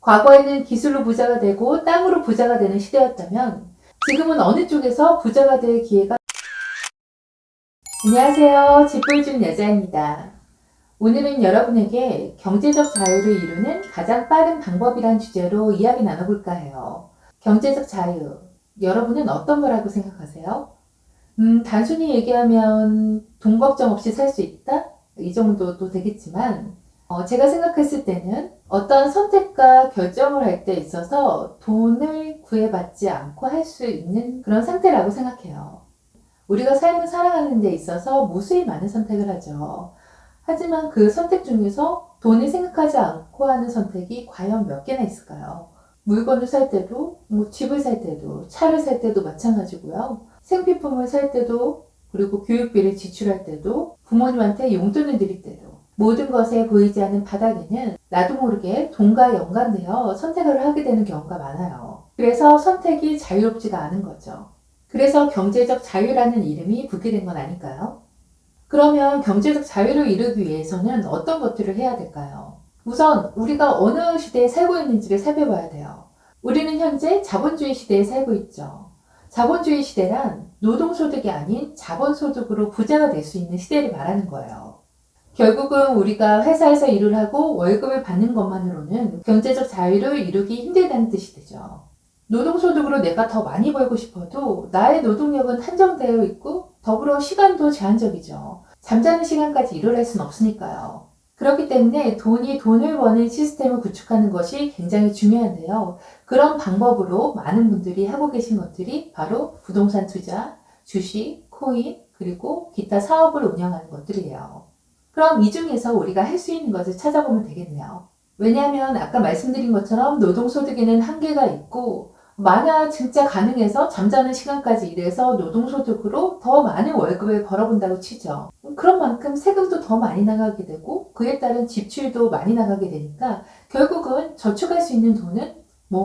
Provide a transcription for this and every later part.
과거에는 기술로 부자가 되고 땅으로 부자가 되는 시대였다면 지금은 어느 쪽에서 부자가 될 기회가. 안녕하세요. 집보여주는 여자입니다. 오늘은 여러분에게 경제적 자유를 이루는 가장 빠른 방법이란 주제로 이야기 나눠볼까 해요. 경제적 자유, 여러분은 어떤 거라고 생각하세요? 단순히 얘기하면 돈 걱정 없이 살 수 있다? 이 정도도 되겠지만 제가 생각했을 때는 어떤 선택과 결정을 할 때 있어서 돈을 구애받지 않고 할 수 있는 그런 상태라고 생각해요. 우리가 삶을 살아가는 데 있어서 무수히 많은 선택을 하죠. 하지만 그 선택 중에서 돈을 생각하지 않고 하는 선택이 과연 몇 개나 있을까요? 물건을 살 때도, 집을 살 때도, 차를 살 때도 마찬가지고요. 생필품을 살 때도, 그리고 교육비를 지출할 때도, 부모님한테 용돈을 드릴 때도, 모든 것에 보이지 않는 바닥에는 나도 모르게 돈과 연관되어 선택을 하게 되는 경우가 많아요. 그래서 선택이 자유롭지가 않은 거죠. 그래서 경제적 자유라는 이름이 붙게 된 건 아닐까요? 그러면 경제적 자유를 이루기 위해서는 어떤 것들을 해야 될까요? 우선 우리가 어느 시대에 살고 있는지를 살펴봐야 돼요. 우리는 현재 자본주의 시대에 살고 있죠. 자본주의 시대란 노동소득이 아닌 자본소득으로 부자가 될 수 있는 시대를 말하는 거예요. 결국은 우리가 회사에서 일을 하고 월급을 받는 것만으로는 경제적 자유를 이루기 힘들다는 뜻이 되죠. 노동소득으로 내가 더 많이 벌고 싶어도 나의 노동력은 한정되어 있고 더불어 시간도 제한적이죠. 잠자는 시간까지 일을 할 수는 없으니까요. 그렇기 때문에 돈이 돈을 버는 시스템을 구축하는 것이 굉장히 중요한데요. 그런 방법으로 많은 분들이 하고 계신 것들이 바로 부동산 투자, 주식, 코인, 그리고 기타 사업을 운영하는 것들이에요. 그럼 이 중에서 우리가 할 수 있는 것을 찾아보면 되겠네요. 왜냐하면 아까 말씀드린 것처럼 노동소득에는 한계가 있고 만약 진짜 가능해서 잠자는 시간까지 일해서 노동소득으로 더 많은 월급을 벌어본다고 치죠. 그런 만큼 세금도 더 많이 나가게 되고 그에 따른 지출도 많이 나가게 되니까 결국은 저축할 수 있는 돈은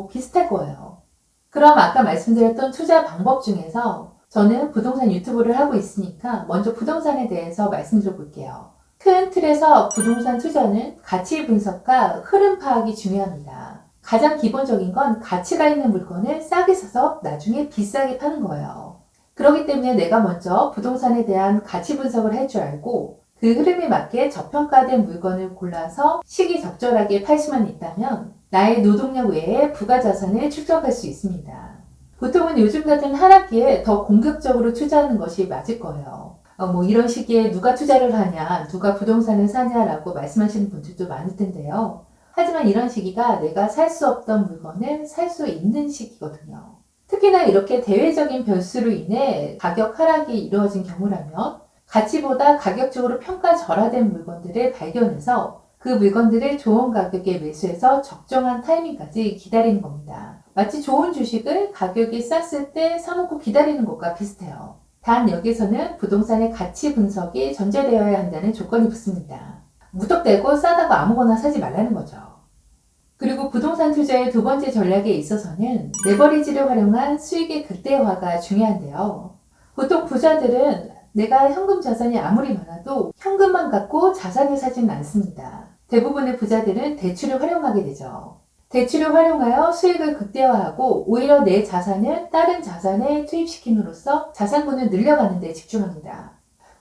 비슷할 거예요. 그럼 아까 말씀드렸던 투자 방법 중에서 저는 부동산 유튜브를 하고 있으니까 먼저 부동산에 대해서 말씀드려 볼게요. 큰 틀에서 부동산 투자는 가치 분석과 흐름 파악이 중요합니다. 가장 기본적인 건 가치가 있는 물건을 싸게 사서 나중에 비싸게 파는 거예요. 그렇기 때문에 내가 먼저 부동산에 대한 가치 분석을 할 줄 알고 그 흐름에 맞게 저평가된 물건을 골라서 시기 적절하게 팔 수만 있다면 나의 노동력 외에 부가자산을 축적할 수 있습니다. 보통은 요즘 같은 하락기에 더 공격적으로 투자하는 것이 맞을 거예요. 이런 시기에 누가 투자를 하냐, 누가 부동산을 사냐라고 말씀하시는 분들도 많을 텐데요. 하지만 이런 시기가 내가 살 수 없던 물건을 살 수 있는 시기거든요. 특히나 이렇게 대외적인 변수로 인해 가격 하락이 이루어진 경우라면 가치보다 가격적으로 평가절하된 물건들을 발견해서 그 물건들을 좋은 가격에 매수해서 적정한 타이밍까지 기다리는 겁니다. 마치 좋은 주식을 가격이 쌌을 때 사놓고 기다리는 것과 비슷해요. 단 여기서는 부동산의 가치 분석이 전제되어야 한다는 조건이 붙습니다. 무턱대고 싸다고 아무거나 사지 말라는 거죠. 그리고 부동산 투자의 두 번째 전략에 있어서는 레버리지를 활용한 수익의 극대화가 중요한데요. 보통 부자들은 내가 현금 자산이 아무리 많아도 현금만 갖고 자산을 사지는 않습니다. 대부분의 부자들은 대출을 활용하게 되죠. 대출을 활용하여 수익을 극대화하고 오히려 내 자산을 다른 자산에 투입시킴으로써 자산군을 늘려가는 데 집중합니다.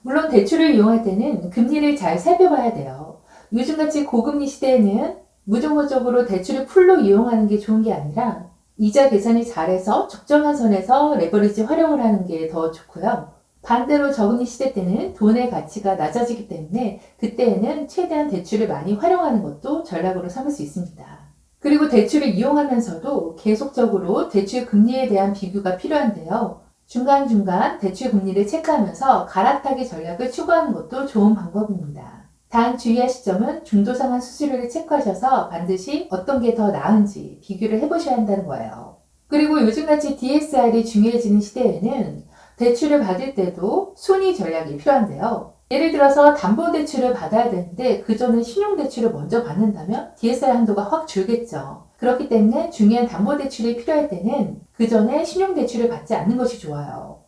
물론 대출을 이용할 때는 금리를 잘 살펴봐야 돼요. 요즘같이 고금리 시대에는 무조건적으로 대출을 풀로 이용하는 게 좋은 게 아니라 이자 계산을 잘해서 적정한 선에서 레버리지 활용을 하는 게 더 좋고요. 반대로 저금리 시대 때는 돈의 가치가 낮아지기 때문에 그때에는 최대한 대출을 많이 활용하는 것도 전략으로 삼을 수 있습니다. 그리고 대출을 이용하면서도 계속적으로 대출 금리에 대한 비교가 필요한데요. 중간중간 대출 금리를 체크하면서 갈아타기 전략을 추구하는 것도 좋은 방법입니다. 단 주의하실 점은 중도상환 수수료를 체크하셔서 반드시 어떤 게 더 나은지 비교를 해보셔야 한다는 거예요. 그리고 요즘같이 DSR이 중요해지는 시대에는 대출을 받을 때도 순위 전략이 필요한데요. 예를 들어서 담보대출을 받아야 되는데 그 전에 신용대출을 먼저 받는다면 DSR 한도가 확 줄겠죠. 그렇기 때문에 중요한 담보대출이 필요할 때는 그 전에 신용대출을 받지 않는 것이 좋아요.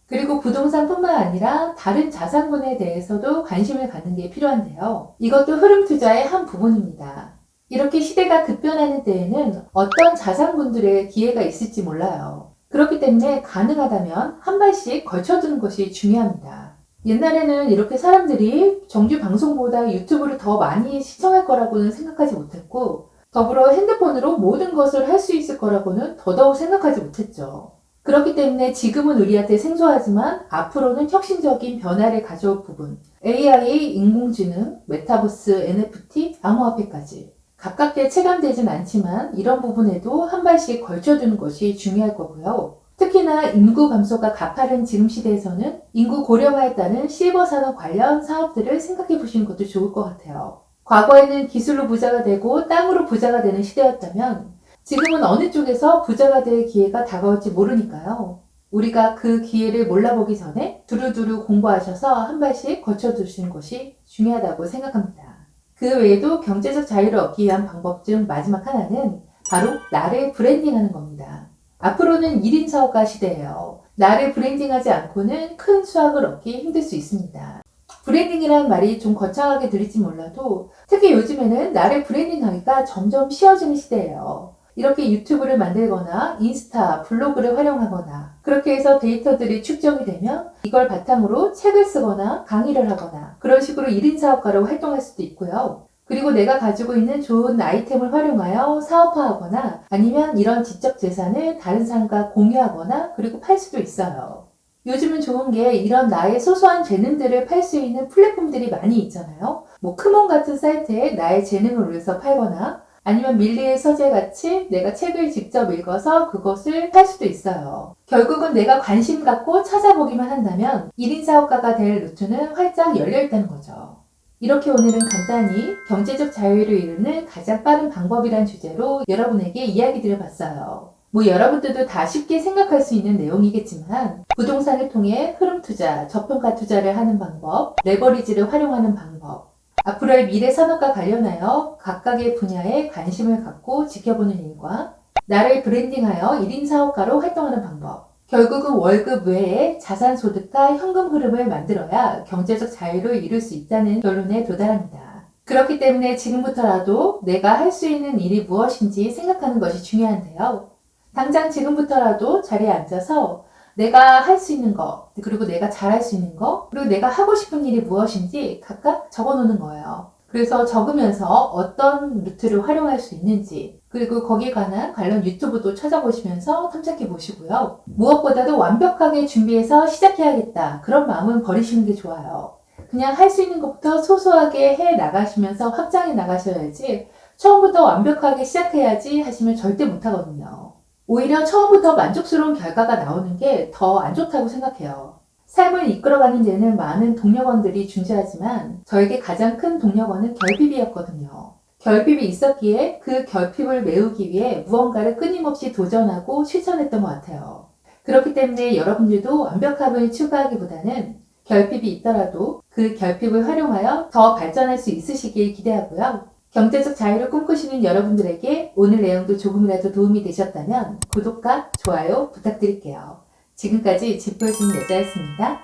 그리고 부동산뿐만 아니라 다른 자산군에 대해서도 관심을 갖는 게 필요한데요. 이것도 흐름 투자의 한 부분입니다. 이렇게 시대가 급변하는 때에는 어떤 자산분들의 기회가 있을지 몰라요. 그렇기 때문에 가능하다면 한 발씩 걸쳐두는 것이 중요합니다. 옛날에는 이렇게 사람들이 정규 방송보다 유튜브를 더 많이 시청할 거라고는 생각하지 못했고, 더불어 핸드폰으로 모든 것을 할 수 있을 거라고는 더더욱 생각하지 못했죠. 그렇기 때문에 지금은 우리한테 생소하지만 앞으로는 혁신적인 변화를 가져올 부분, AI, 인공지능, 메타버스, NFT, 암호화폐까지 가깝게 체감되진 않지만 이런 부분에도 한 발씩 걸쳐두는 것이 중요할 거고요. 특히나 인구 감소가 가파른 지금 시대에서는 인구 고령화에 따른 실버 산업 관련 사업들을 생각해 보시는 것도 좋을 것 같아요. 과거에는 기술로 부자가 되고 땅으로 부자가 되는 시대였다면 지금은 어느 쪽에서 부자가 될 기회가 다가올지 모르니까요. 우리가 그 기회를 몰라보기 전에 두루두루 공부하셔서 한 발씩 거쳐두시는 것이 중요하다고 생각합니다. 그 외에도 경제적 자유를 얻기 위한 방법 중 마지막 하나는 바로 나를 브랜딩하는 겁니다. 앞으로는 1인 사업가 시대예요. 나를 브랜딩하지 않고는 큰 수확을 얻기 힘들 수 있습니다. 브랜딩이라는 말이 좀 거창하게 들릴지 몰라도 특히 요즘에는 나를 브랜딩하기가 점점 쉬워지는 시대예요. 이렇게 유튜브를 만들거나 인스타, 블로그를 활용하거나 그렇게 해서 데이터들이 축적이 되면 이걸 바탕으로 책을 쓰거나 강의를 하거나 그런 식으로 1인 사업가로 활동할 수도 있고요. 그리고 내가 가지고 있는 좋은 아이템을 활용하여 사업화하거나 아니면 이런 지적 재산을 다른 사람과 공유하거나 그리고 팔 수도 있어요. 요즘은 좋은 게 이런 나의 소소한 재능들을 팔 수 있는 플랫폼들이 많이 있잖아요. 크몬 같은 사이트에 나의 재능을 올려서 팔거나 아니면 밀리의 서재같이 내가 책을 직접 읽어서 그것을 팔 수도 있어요. 결국은 내가 관심 갖고 찾아보기만 한다면 1인 사업가가 될 루트는 활짝 열려 있다는 거죠. 이렇게 오늘은 간단히 경제적 자유를 이루는 가장 빠른 방법이란 주제로 여러분에게 이야기 드려봤어요. 여러분들도 다 쉽게 생각할 수 있는 내용이겠지만 부동산을 통해 흐름 투자, 저평가 투자를 하는 방법, 레버리지를 활용하는 방법, 앞으로의 미래 산업과 관련하여 각각의 분야에 관심을 갖고 지켜보는 일과 나를 브랜딩하여 1인 사업가로 활동하는 방법, 결국은 월급 외에 자산 소득과 현금 흐름을 만들어야 경제적 자유를 이룰 수 있다는 결론에 도달합니다. 그렇기 때문에 지금부터라도 내가 할 수 있는 일이 무엇인지 생각하는 것이 중요한데요. 당장 지금부터라도 자리에 앉아서 내가 할 수 있는 거, 그리고 내가 잘할 수 있는 거, 그리고 내가 하고 싶은 일이 무엇인지 각각 적어놓는 거예요. 그래서 적으면서 어떤 루트를 활용할 수 있는지, 그리고 거기에 관한 관련 유튜브도 찾아보시면서 탐색해 보시고요. 무엇보다도 완벽하게 준비해서 시작해야겠다. 그런 마음은 버리시는 게 좋아요. 그냥 할 수 있는 것부터 소소하게 해 나가시면서 확장해 나가셔야지 처음부터 완벽하게 시작해야지 하시면 절대 못하거든요. 오히려 처음부터 만족스러운 결과가 나오는 게 더 안 좋다고 생각해요. 삶을 이끌어가는 데는 많은 동력원들이 존재하지만 저에게 가장 큰 동력원은 결핍이었거든요. 결핍이 있었기에 그 결핍을 메우기 위해 무언가를 끊임없이 도전하고 실천했던 것 같아요. 그렇기 때문에 여러분들도 완벽함을 추구하기보다는 결핍이 있더라도 그 결핍을 활용하여 더 발전할 수 있으시길 기대하고요. 경제적 자유를 꿈꾸시는 여러분들에게 오늘 내용도 조금이라도 도움이 되셨다면 구독과 좋아요 부탁드릴게요. 지금까지 집 보여주는 여자였습니다.